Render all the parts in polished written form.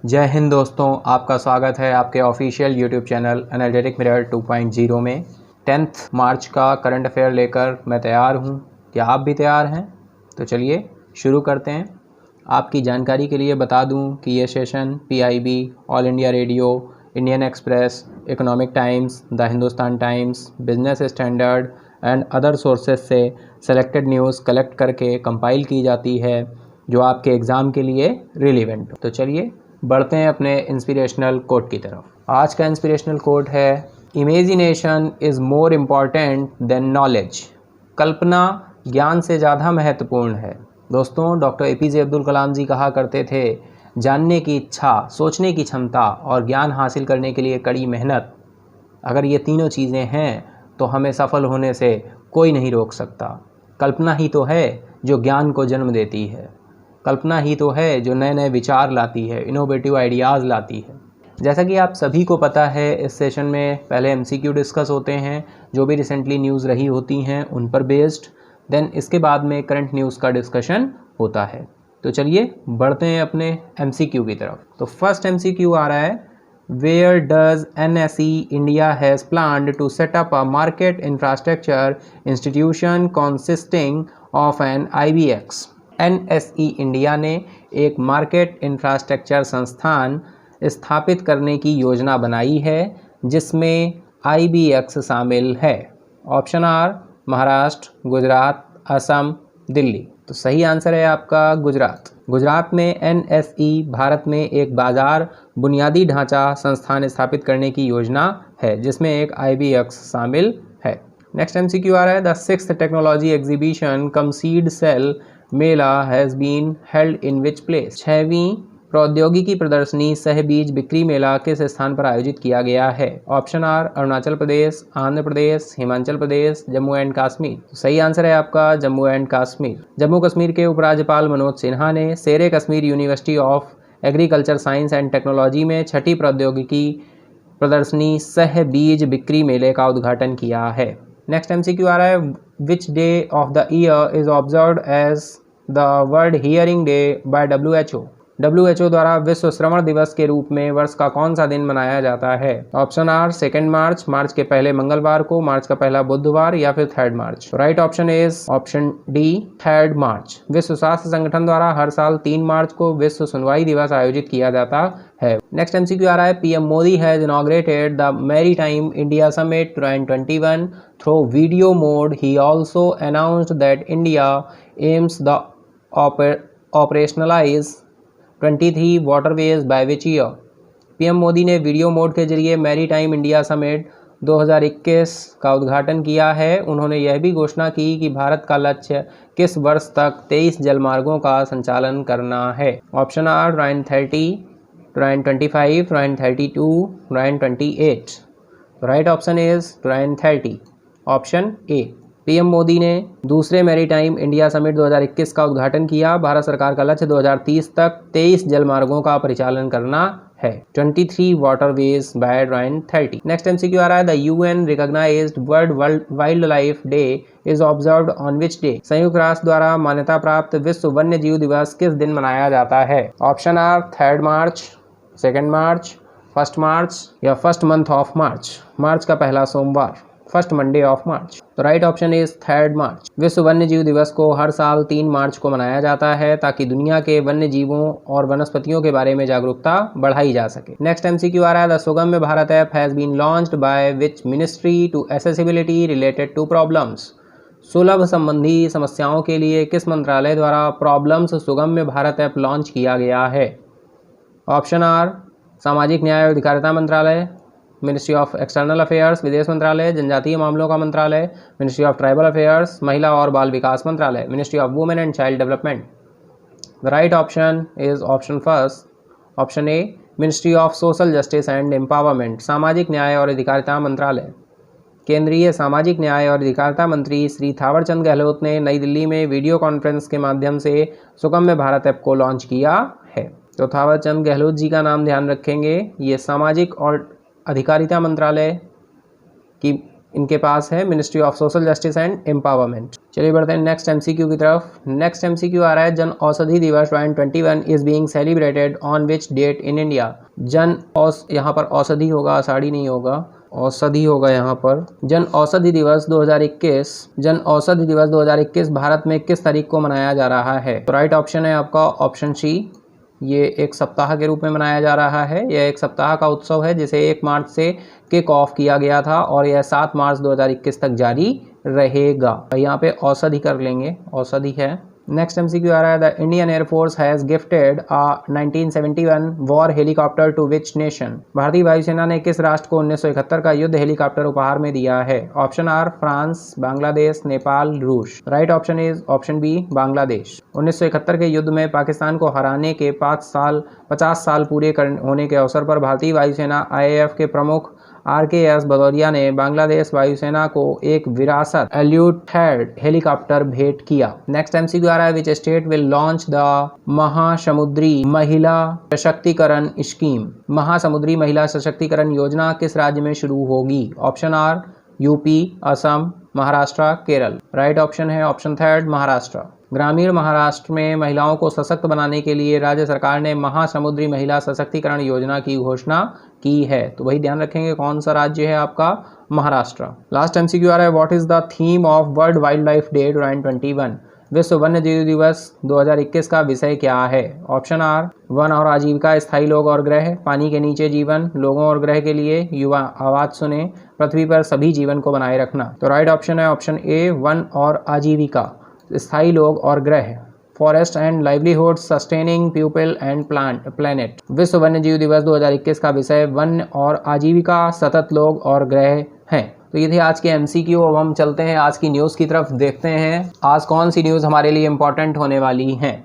जय हिंद दोस्तों, आपका स्वागत है आपके official YouTube channel analytic mirror 2.0 में। 10 मार्च का करंट अफेयर लेकर मैं तैयार हूं। क्या आप भी तैयार हैं? तो चलिए शुरू करते हैं। आपकी जानकारी के लिए बता दूं कि ये session PIB, all India radio, Indian express, economic times, the Hindustan times, business standard and other sources से सेलेक्टेड न्यूज़ कलेक्ट करके कंपाइल की जाती है जो आपके एग्ज़ाम के लिए रिलेवेंट हो। तो चलिए बढ़ते हैं अपने इंस्पिरेशनल कोट की तरफ। आज का इंस्पिरेशनल कोट है, imagination is more important than knowledge. कल्पना ज्ञान से ज़्यादा महत्वपूर्ण है। दोस्तों, डॉक्टर APJ अब्दुल कलाम जी कहा करते थे, जानने की इच्छा, सोचने की क्षमता और ज्ञान हासिल करने के लिए कड़ी मेहनत, अगर ये तीनों चीज़ें हैं तो हमें सफल होने से कोई नहीं रोक सकता। कल्पना ही तो है जो ज्ञान को जन्म देती है। कल्पना ही तो है जो नए नए विचार लाती है, इनोवेटिव आइडियाज़ लाती है। जैसा कि आप सभी को पता है, इस सेशन में पहले MCQ डिस्कस होते हैं, जो भी रिसेंटली न्यूज़ रही होती हैं उन पर बेस्ड। देन इसके बाद में करंट न्यूज़ का डिस्कशन होता है। तो चलिए बढ़ते हैं अपने MCQ की तरफ। तो फर्स्ट MCQ आ रहा है, where does NSE India has planned to set up a market infrastructure institution consisting of an IBX। NSE India ने एक मार्केट इंफ्रास्ट्रक्चर संस्थान स्थापित करने की योजना बनाई है जिसमें IBX शामिल है। Option are, Maharashtra, Gujarat, Assam, Delhi. तो सही आंसर है आपका गुजरात। गुजरात में NSE भारत में एक बाजार बुनियादी ढांचा संस्थान स्थापित करने की योजना है जिसमें एक IBX शामिल है। नेक्स्ट MCQ आ रहा है, the 6th technology exhibition cum seed sale mela has been held in which place. 6वीं प्रौद्योगिकी प्रदर्शनी सह बीज बिक्री मेला किस स्थान पर आयोजित किया गया है? Option are, Arunachal Pradesh, Andhra Pradesh, Himachal Pradesh, Jammu and Kashmir. तो सही आंसर है आपका जम्मू एंड कश्मीर। जम्मू कश्मीर के उपराज्यपाल मनोज सिन्हा ने Sher-e Kashmir university of agriculture science and technology में 6ठी प्रौद्योगिकी प्रदर्शनी सह बीज बिक्री मेले का उद्घाटन किया है। नेक्स्ट MCQ आ रहा है, which day of the year is observed as the world hearing day by WHO। WHO द्वारा विश्व श्रवण दिवस के रूप में वर्ष का कौन सा दिन मनाया जाता है? ऑप्शन आर, 2 मार्च, मार्च के पहले मंगलवार को, मार्च का पहला बुधवार, या फिर 3 मार्च। Right option is option D, 3 March. विश्व स्वास्थ्य संगठन द्वारा हर साल 3 मार्च को विश्व सुनवाई दिवस आयोजित किया जाता है। नेक्स्ट MCQ आ रहा है, PM Modi has inaugurated the maritime India summit 2021 through video mode. He also announced that India aims the operationalise 23 waterways by which year. PM Modi ने वीडियो मोड के जरिए मैरीटाइम इंडिया समिट 2021 का उद्घाटन किया है। उन्होंने यह भी घोषणा की कि भारत का लक्ष्य किस वर्ष तक 23 जलमार्गों का संचालन करना है? Option are, 2030, 2025, 2032, 2028। Right option is 2030, option A. PM Modi ने दूसरे मैरीटाइम इंडिया समिट 2021 का उद्घाटन किया। भारत सरकार का लक्ष्य 2030 तक 23 जलमार्गों का परिचालन करना है, 23 वाटरवेज बाय 2030। नेक्स्ट MCQ आ रहा है, the UN recognised world wildlife day is observed on which day. संयुक्त राष्ट्र द्वारा मान्यता प्राप्त विश्व वन्य जीव दिवस किस दिन मनाया जाता है? ऑप्शन आर, 3 मार्च, 2 मार्च, 1 मार्च, या फर्स्ट मंथ ऑफ मार्च, मार्च का पहला सोमवार, फर्स्ट मंडे ऑफ मार्च। तो राइट ऑप्शन इज 3 मार्च। विश्व वन्य जीव दिवस को हर साल 3 मार्च को मनाया जाता है ताकि दुनिया के वन्य जीवों और वनस्पतियों के बारे में जागरूकता बढ़ाई जा सके। नेक्स्ट MCQ आ रहा है, the Sugamya Bharat app has been launched by which ministry to accessibility related to problems. सुलभ संबंधी समस्याओं के लिए किस मंत्रालय द्वारा problems Sugamya Bharat app launch किया गया है? ऑप्शन आर, सामाजिक न्याय और अधिकारिता मंत्रालय, मिनिस्ट्री ऑफ एक्सटर्नल अफेयर्स, विदेश मंत्रालय, जनजातीय मामलों का मंत्रालय, मिनिस्ट्री ऑफ ट्राइबल अफेयर्स, महिला और बाल विकास मंत्रालय, ministry of women and child development. The right option is option first, option A, ministry of social justice and empowerment, सामाजिक न्याय और अधिकारिता मंत्रालय। केंद्रीय सामाजिक न्याय और अधिकारिता मंत्री श्री थावरचंद गहलोत ने नई दिल्ली में वीडियो कॉन्फ्रेंस के माध्यम से सुगम्य भारत ऐप को लॉन्च किया है। तो थावरचंद गहलोत जी का नाम ध्यान रखेंगे। ये सामाजिक और अधिकारिता मंत्रालय की इनके पास है ministry of social justice and empowerment. चलिए बढ़ते हैं नेक्स्ट एमसीक्यू की तरफ। नेक्स्ट एमसीक्यू आ रहा है जन Aushadhi Diwas 2021 is being celebrated on which date in India. यहाँ पर औषधि होगा, आषाढ़ी नहीं होगा, औषधि होगा यहाँ पर। जन औषधि दिवस 2021 भारत में किस तारीख को मनाया जा रहा है? तो राइट ऑप्शन है आपका ऑप्शन सी। ये एक सप्ताह के रूप में मनाया जा रहा है। यह एक सप्ताह का उत्सव है जिसे 1 मार्च से किक ऑफ किया गया था और यह 7 मार्च 2021 तक जारी रहेगा। यहाँ पे औषधि कर लेंगे, औषधि है। नेक्स्ट एमसीक्यू आ रहा है the Indian air force has gifted a 1971 war helicopter to which nation. भारतीय वायुसेना ने किस राष्ट्र को 1971 का युद्ध हेलीकॉप्टर उपहार में दिया है? Option are France, Bangladesh, Nepal, रूस। Right option is option B Bangladesh. 1971 के युद्ध में पाकिस्तान को हराने के 50 साल पूरे होने के अवसर पर भारतीय वायुसेना IAF के प्रमुख RKS भदौरिया ने बांग्लादेश वायुसेना को एक विरासत एल्यूटेड हेलीकॉप्टर भेंट किया। नेक्स्ट एमसीक्यू आ रहा है which state will launch the Mahasamudri Mahila Sashaktikaran scheme. महासमुद्री Mahila सशक्तिकरण योजना किस राज्य में शुरू होगी? Option are UP, Assam, Maharashtra, Kerala. Right option है ऑप्शन थर्ड महाराष्ट्र। ग्रामीण महाराष्ट्र में महिलाओं को सशक्त बनाने के लिए राज्य सरकार ने महासमुद्री महिला सशक्तिकरण योजना की घोषणा की है। तो वही ध्यान रखेंगे कौन सा राज्य है आपका? महाराष्ट्र। लास्ट एमसीक्यू आ रहा है what is the theme of world wildlife day 2021। विश्व वन्य जीव दिवस 2021 का विषय क्या है? ऑप्शन आर वन और आजीविका, स्थायी लोग और ग्रह, पानी के नीचे जीवन, लोगों और ग्रह के लिए युवा आवाज सुने, पृथ्वी पर सभी जीवन को बनाए रखना। तो राइट ऑप्शन है ऑप्शन ए वन और आजीविका, स्थायी लोग और ग्रह, forest and livelihood, sustaining people and planet. विश्व वन्य जीव दिवस 2021 का विषय वन और आजीविका, सतत लोग और ग्रह हैं। तो ये थे आज के एमसीक्यू। अब हम चलते हैं आज की न्यूज़ की तरफ, देखते हैं आज कौन सी न्यूज़ हमारे लिए इम्पोर्टेंट होने वाली हैं।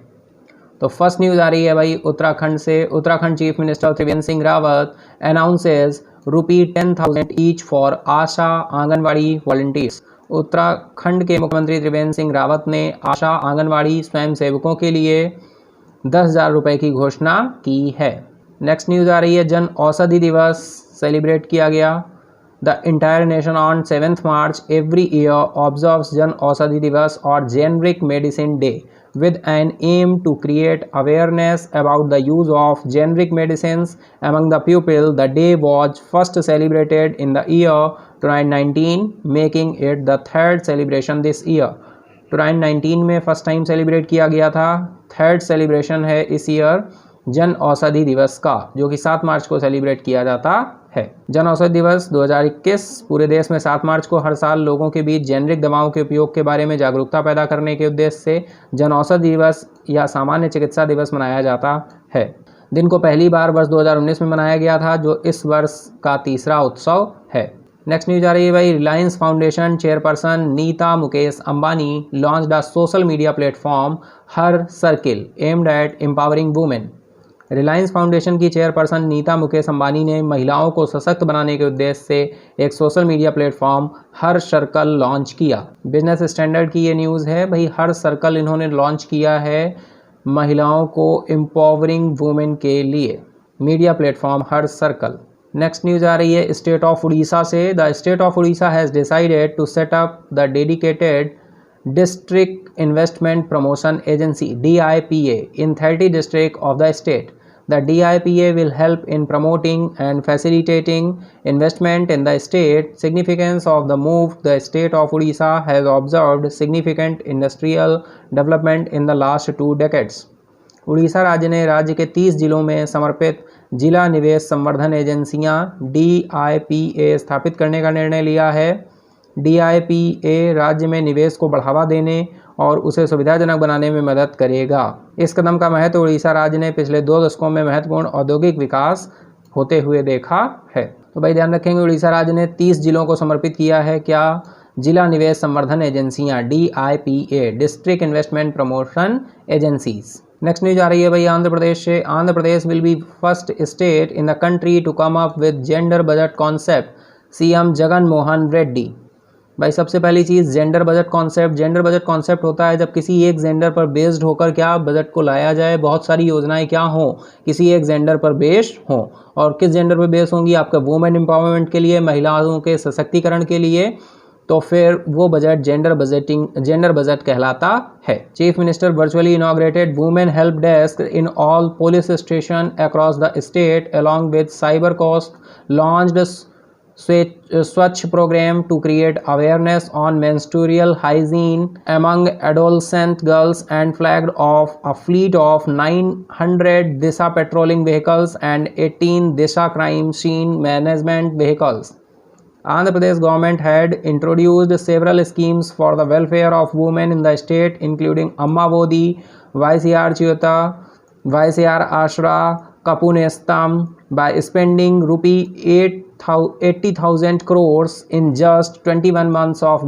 तो फर्स्ट न्यूज़ आ रही है भाई उत्तराखंड से। Uttarakhand chief minister Trivendra Singh Rawat announces ₹10,000 each for Asha anganwadi volunteers. Uttarakhand के मुख्यमंत्री त्रिवेंद्र सिंह रावत ने आशा आंगनवाड़ी स्वयंसेवकों के लिए 10,000 रुपये की घोषणा की है। नेक्स्ट न्यूज़ आ रही है जन औषधि दिवस सेलिब्रेट किया गया। The entire nation on 7 March every year observes जन औषधि दिवस और generic medicine day with an aim to create awareness about the use of generic medicines among the people. The day was first celebrated in the year 2019, making it the third celebration this year. 2019 में first time celebrate किया गया था, third celebration है इस year जन औषधि दिवस का, जो कि 7 मार्च को सेलिब्रेट किया जाता है। जन औषधि दिवस 2021 पूरे देश में 7 मार्च को हर साल लोगों के बीच जेनरिक दवाओं के उपयोग के बारे में जागरूकता पैदा करने के उद्देश्य से जन औषधि दिवस या सामान्य चिकित्सा दिवस मनाया जाता है। दिन को पहली बार वर्ष 2019 में मनाया गया था, जो इस वर्ष का तीसरा उत्सव है। नेक्स्ट न्यूज आ रही है भाई Reliance Foundation chairperson Nita Mukesh Ambani launched a social media platform Her Circle aimed at empowering women. Reliance Foundation की चेयरपर्सन नीता मुकेश अंबानी ने महिलाओं को सशक्त बनाने के उद्देश्य से एक social media platform Her Circle launch किया। बिजनेस स्टैंडर्ड की ये न्यूज़ है भाई, हर सर्कल इन्होंने लॉन्च किया है महिलाओं को एम्पावरिंग वुमेन के लिए, media platform Her Circle. Next news आ रही है स्टेट ऑफ उड़ीसा से। The state of Orissa has decided to set up the dedicated district investment promotion agency DIPA in 30 districts of the state. The DIPA will help in promoting and facilitating investment in the state. Significance of the move: the state of Odisha has observed significant industrial development in the last 2 decades. Orissa राज्य ने राज्य के 30 जिलों में समर्पित जिला निवेश संवर्धन एजेंसियां DIPA स्थापित करने का निर्णय लिया है। DIPA राज्य में निवेश को बढ़ावा देने और उसे सुविधाजनक बनाने में मदद करेगा। इस कदम का महत्व उड़ीसा राज्य ने पिछले 2 दशकों में महत्वपूर्ण औद्योगिक विकास होते हुए देखा है। तो भाई ध्यान रखेंगे उड़ीसा राज्य ने 30 जिलों को समर्पित किया है क्या? जिला निवेश संवर्धन एजेंसियां DIPA district investment promotion agencies. Next news आ रही है भाई आंध्र प्रदेश से। Andhra Pradesh will be first state in the country to come up with gender budget concept CM Jagan Mohan Reddy. भाई सबसे पहली चीज़ gender budget concept. Gender budget concept होता है जब किसी एक जेंडर पर बेस्ड होकर क्या बजट को लाया जाए, बहुत सारी योजनाएं क्या हों, किसी एक जेंडर पर बेस्ड हों। और किस जेंडर पर बेस्ड होंगी? आपका वुमेन एम्पावरमेंट के लिए, महिलाओं के सशक्तिकरण के लिए, तो फिर वो बजट जेंडर बजट कहलाता है। Chief minister virtually inaugurated women help desk in all police station across the state along with cyber cost launched Swachh program to create awareness on menstrual hygiene among adolescent girls and flagged off a fleet of 900 Disha patrolling vehicles and 18 Disha crime scene management vehicles. Andhra Pradesh government had introduced several schemes for the welfare of women in the state, including Amma Bodhi, YCR Chiyota, YCR Ashra, Kapunestam, by spending rupee 80,000 crores in just 21 months of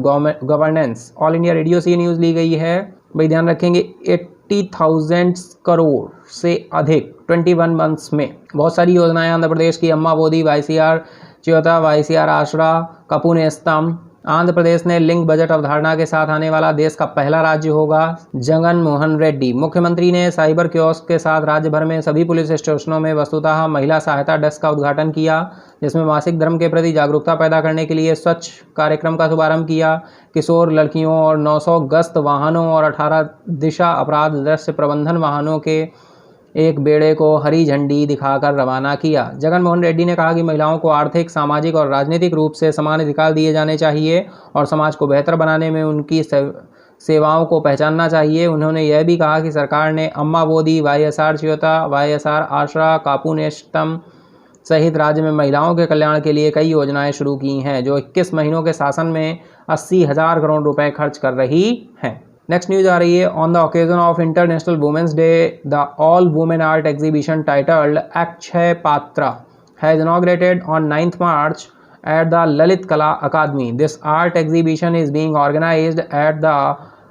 governance. All India radio से news ली गई है। भाई ध्यान रखेंगे 80,000 करोड़ से अधिक 21 months में। बहुत सारी योजनाएं आंध्र प्रदेश की, अम्मा बोधी, YCR च्योता, YCR आश्रा, कपूनेस्तम। आंध्र प्रदेश ने लिंक बजट अवधारणा के साथ आने वाला देश का पहला राज्य होगा। जगन मोहन रेड्डी। मुख्यमंत्री ने साइबर कियोस्क के साथ राज्य भर में सभी पुलिस स्टेशनों में वस्तुतः महिला सहायता डेस्क का उद्घाटन किया, जिसमें मासिक धर्म के प्रति जागरूकता पैदा करने के लिए स्वच्छ कार्यक्रम का शुभारंभ किया। किशोर लड़कियों और 900 गश्त वाहनों और 18 दिशा अपराध दृश्य प्रबंधन वाहनों के एक बेड़े को हरी झंडी दिखाकर रवाना किया। जगन मोहन रेड्डी ने कहा कि महिलाओं को आर्थिक, सामाजिक और राजनीतिक रूप से समान अधिकार दिए जाने चाहिए और समाज को बेहतर बनाने में उनकी सेवाओं को पहचानना चाहिए। उन्होंने यह भी कहा कि सरकार ने अम्मा बोधी, YSR च्योता, YSR आश्रा, कापूनेस्तम सहित राज्य में महिलाओं के कल्याण के लिए कई योजनाएं शुरू की हैं, जो 21 महीनों के शासन में 80,000 करोड़ रुपए खर्च कर रही हैं। नेक्स्ट न्यूज आ रही है। On the occasion of International Women's Day, the all women art exhibition titled Akshay Patra has inaugurated on 9th March at the Lalit Kala Academy. This art exhibition is being organized at the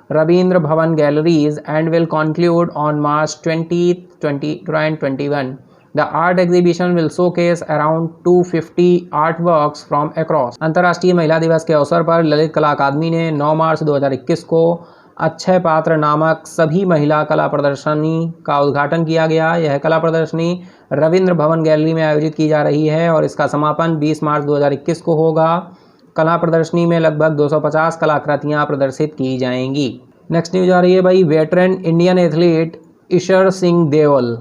Rabindra Bhavan Galleries and will conclude on March 20th, 2021. The art exhibition will showcase around 250 artworks from across. अंतर्राष्ट्रीय महिला दिवस के अवसर पर ललित कला अकादमी ने 9 मार्च 2021 को अक्षय पात्र नामक सभी महिला कला प्रदर्शनी का उद्घाटन किया गया। यह कला प्रदर्शनी रविंद्र भवन गैलरी में आयोजित की जा रही है और इसका समापन 20 मार्च 2021 को होगा। कला प्रदर्शनी में लगभग 250 कलाकृतियाँ प्रदर्शित की जाएंगी। नेक्स्ट न्यूज आ रही है भाई। Veteran Indian athlete Ishar Singh Deol,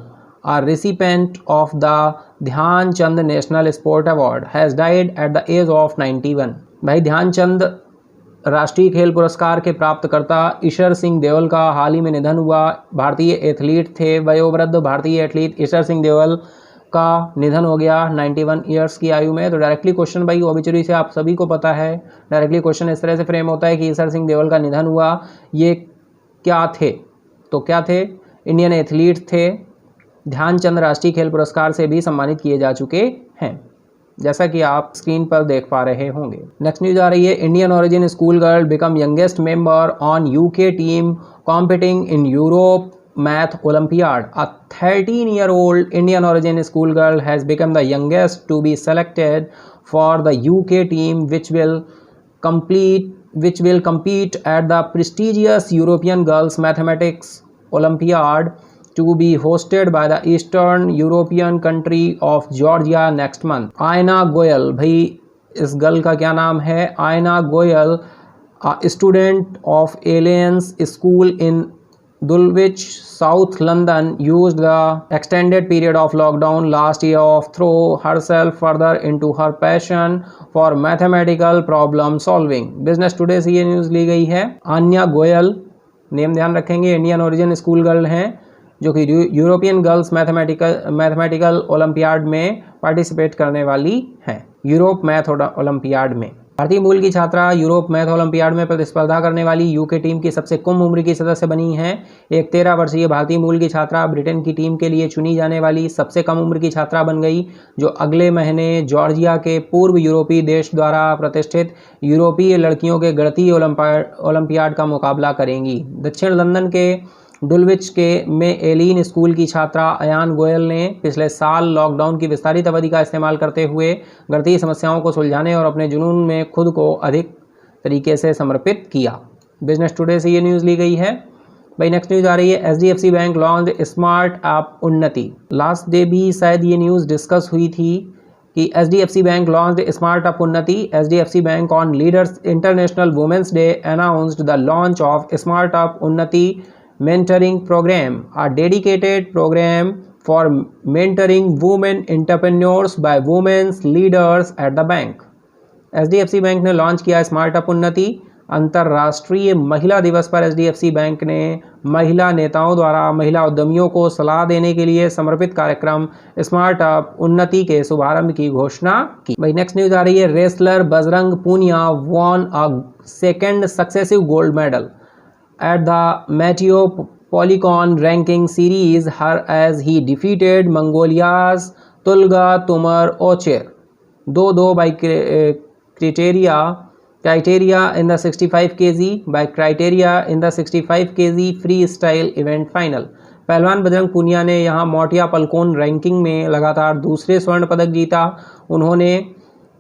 a recipient of the Dhyan Chand national sport award, has died at the age of 91। भाई ध्यानचंद राष्ट्रीय खेल पुरस्कार के प्राप्तकर्ता ईशर सिंह देओल का हाल ही में निधन हुआ। भारतीय एथलीट थे। वयोवृद्ध भारतीय एथलीट ईशर सिंह देओल का निधन हो गया 91 ईयर्स की आयु में। तो डायरेक्टली क्वेश्चन भाई ओबिचुरी से आप सभी को पता है, डायरेक्टली क्वेश्चन इस तरह से फ्रेम होता है कि ईशर सिंह देओल का निधन हुआ, ये क्या थे? तो क्या थे? इंडियन एथलीट थे, ध्यानचंद राष्ट्रीय खेल पुरस्कार से भी सम्मानित किए जा चुके हैं, जैसा कि आप स्क्रीन पर देख पा रहे होंगे। नेक्स्ट न्यूज आ रही है। Indian origin school girl become youngest member on UK team competing in Europe math olympiad. A 13-year-old Indian origin school girl has become the youngest to be selected for the UK team, which will compete at the prestigious European Girls Mathematics Olympiad to be hosted by the Eastern European country of Georgia next month. आयना गोयल, भाई इस girl का क्या नाम है? आयना Goyal, student of aliens school in Dulwich, South London, used the extended period of lockdown last year of throw herself further into her passion for mathematical problem solving. Business Today से ये न्यूज़ ली गई है। Anya Goyal, name ध्यान रखेंगे, Indian origin school girl हैं जो कि European girls mathematical olympiad में पार्टिसिपेट करने वाली हैं, यूरोप मैथ ओलंपियाड में। भारतीय मूल की छात्रा यूरोप मैथ ओलंपियाड में प्रतिस्पर्धा करने वाली यूके टीम की सबसे कम उम्र की सदस्य बनी हैं। एक 13 वर्षीय भारतीय मूल की छात्रा ब्रिटेन की टीम के लिए चुनी जाने वाली सबसे कम उम्र की छात्रा बन गई, जो अगले महीने जॉर्जिया के पूर्व यूरोपीय देश द्वारा प्रतिष्ठित यूरोपीय लड़कियों के गणितीय ओलंपियाड का मुकाबला करेंगी। दक्षिण लंदन के डुलविच में एलिन स्कूल की छात्रा अयान गोयल ने पिछले साल लॉकडाउन की विस्तारित अवधि का इस्तेमाल करते हुए गणितीय समस्याओं को सुलझाने और अपने जुनून में खुद को अधिक तरीके से समर्पित किया। बिजनेस टुडे से ये न्यूज़ ली गई है। भाई नेक्स्ट न्यूज़ आ रही है, HDFC bank launch smart app Unnati. Last day भी शायद ये न्यूज़ डिस्कस हुई थी कि HDFC bank launch smart app Unnati. HDFC bank on leaders International Women's Day announced the launch of smart app Unnati mentoring program, a dedicated program for mentoring women entrepreneurs by women's leaders at the bank। HDFC bank ने launch किया smart up उन्नति। अंतर्राष्ट्रीय महिला दिवस पर HDFC bank ने महिला नेताओं द्वारा महिला उद्यमियों को सलाह देने के लिए समर्पित कार्यक्रम स्मार्ट अप उन्नति के शुभारंभ की घोषणा की। भाई नेक्स्ट न्यूज आ रही है, wrestler Bajrang Punia won a second successive gold medal at the Meteopolicon ranking series her as he defeated Mongolia's Tulga Tumar Ocher 2-2 by criteria in the 65 kg by criteria in the 65 kg freestyle event final। पहलवान बजरंग पूनिया ने यहाँ मोटियापल्कोन ranking में लगातार दूसरे स्वर्ण पदक जीता। उन्होंने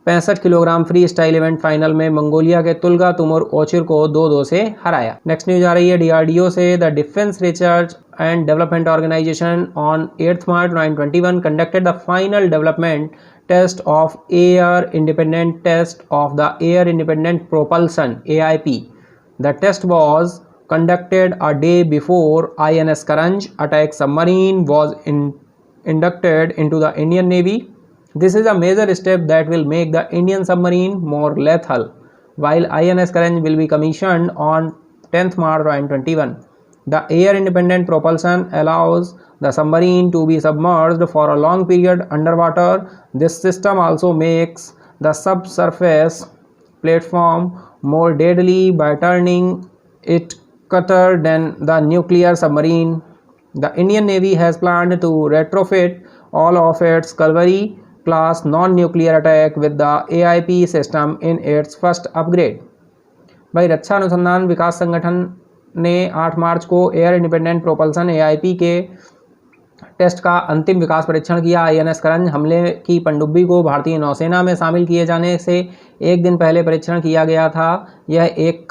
65 kilogram free style event final में मंगोलिया के तुल्गा तुमुर ओचिर को 2-2 से हराया। नेक्स्ट न्यूज आ रही है DRDO से, the defence research and development organisation on 8 March 2021 conducted the final development test of air independent test of the air independent propulsion AIP। The test was conducted a day before INS Karanj attack submarine was inducted into the Indian Navy। This is a major step that will make the Indian submarine more lethal, while INS Karanj will be commissioned on 10th March 2021. The air-independent propulsion allows the submarine to be submerged for a long period underwater. This system also makes the subsurface platform more deadly by turning it cutter than the nuclear submarine। The Indian Navy has planned to retrofit all of its Kalvari class non-nuclear attack with the AIP system in its first upgrade। भाई रक्षा अनुसंधान विकास संगठन ने 8 मार्च को air independent propulsion AIP के test का अंतिम विकास परीक्षण किया। INS करंज हमले की पनडुब्बी को भारतीय नौसेना में शामिल किए जाने से एक दिन पहले परीक्षण किया गया था। यह एक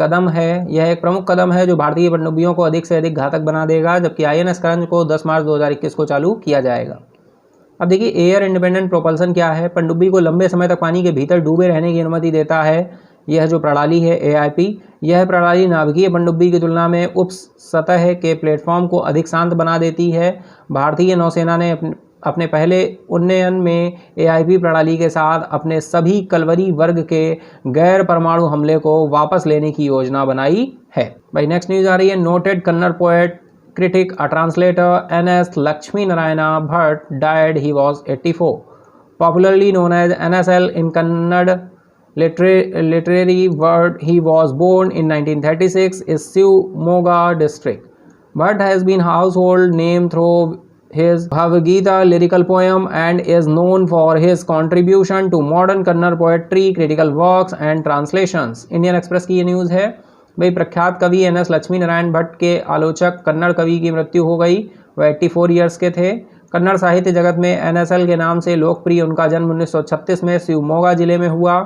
प्रमुख कदम है जो भारतीय पनडुब्बियों को अधिक से अधिक घातक बना देगा, जबकि INS करंज को 10 मार्च 2021 को चालू किया जाएगा। अब देखिए एयर इंडिपेंडेंट प्रोपल्सन क्या है। पनडुब्बी को लंबे समय तक पानी के भीतर डूबे रहने की अनुमति देता है। यह जो प्रणाली है AIP, यह प्रणाली नाभिकीय पनडुब्बी की तुलना में उप सतह के प्लेटफॉर्म को अधिक शांत बना देती है। भारतीय नौसेना ने अपने पहले उन्नयन में AIP प्रणाली के साथ अपने सभी कलवरी वर्ग के गैर परमाणु हमले को वापस लेने की योजना बनाई है। भाई नेक्स्ट न्यूज आ रही है, noted Kannada poet critic, a translator, NS Lakshmi Narayana Bhatt died. He was 84. Popularly known as NSL in Kannada literary world, he was born in 1936 in Shivamogga district. Bhatt has been household name through his Bhagavad Gita lyrical poem and is known for his contribution to modern Kannada poetry, critical works and translations। Indian express की ये news है। भाई प्रख्यात कवि NS Lakshmi Narayan Bhatt के आलोचक कन्नड़ कवि की मृत्यु हो गई। वह 84 ईयर्स के थे। कन्नड़ साहित्य जगत में NSL के नाम से लोकप्रिय उनका जन्म 1936 में शिवमोगा जिले में हुआ।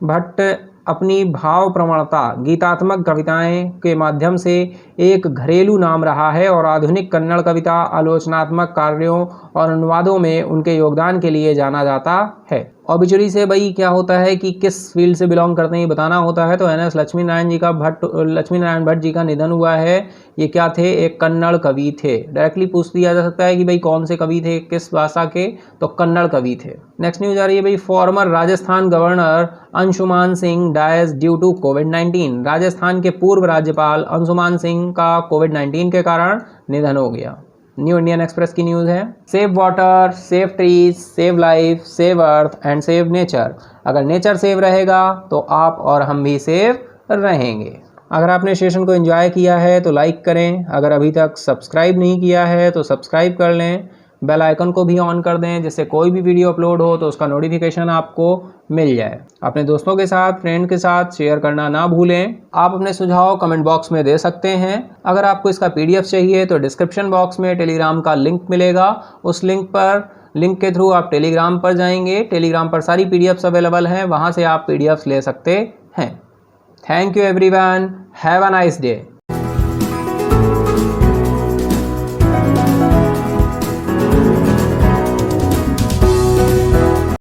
भट्ट अपनी भाव प्रवणता गीतात्मक कविताएं के माध्यम से एक घरेलू नाम रहा है और आधुनिक कन्नड़ कविता आलोचनात्मक कार्यों और अनुवादों में उनके योगदान के लिए जाना जाता है। ऑबिचुरी से भाई क्या होता है कि किस फील्ड से बिलोंग करते हैं ये बताना होता है। तो NS लक्ष्मी नारायण भट्ट जी का निधन हुआ है। ये क्या थे? एक कन्नड़ कवि थे। डायरेक्टली पूछ दिया जा सकता है कि भाई कौन से कवि थे, किस भाषा के, तो कन्नड़ कवि थे। नेक्स्ट न्यूज आ रही है भाई, former Rajasthan governor Anshuman Singh dies due to कोविड-19। राजस्थान के पूर्व राज्यपाल अंशुमान सिंह का कोविड-19 के कारण निधन हो गया। न्यू इंडियन एक्सप्रेस की न्यूज़ है, save water, save trees, save life, save earth and save nature. अगर नेचर सेव रहेगा तो आप और हम भी सेव रहेंगे। अगर आपने सेशन को एंजॉय किया है तो लाइक करें। अगर अभी तक सब्सक्राइब नहीं किया है तो सब्सक्राइब कर लें। बेल आइकन को भी ऑन कर दें जिससे कोई भी वीडियो अपलोड हो तो उसका नोटिफिकेशन आपको मिल जाए। अपने दोस्तों के साथ, फ्रेंड के साथ शेयर करना ना भूलें। आप अपने सुझाव कमेंट बॉक्स में दे सकते हैं। अगर आपको इसका PDF चाहिए तो डिस्क्रिप्शन बॉक्स में टेलीग्राम का लिंक मिलेगा। उस लिंक के थ्रू आप टेलीग्राम पर जाएंगे। टेलीग्राम पर सारी PDFs अवेलेबल हैं, वहाँ से आप PDFs ले सकते हैं। Thank you everyone, have a nice day.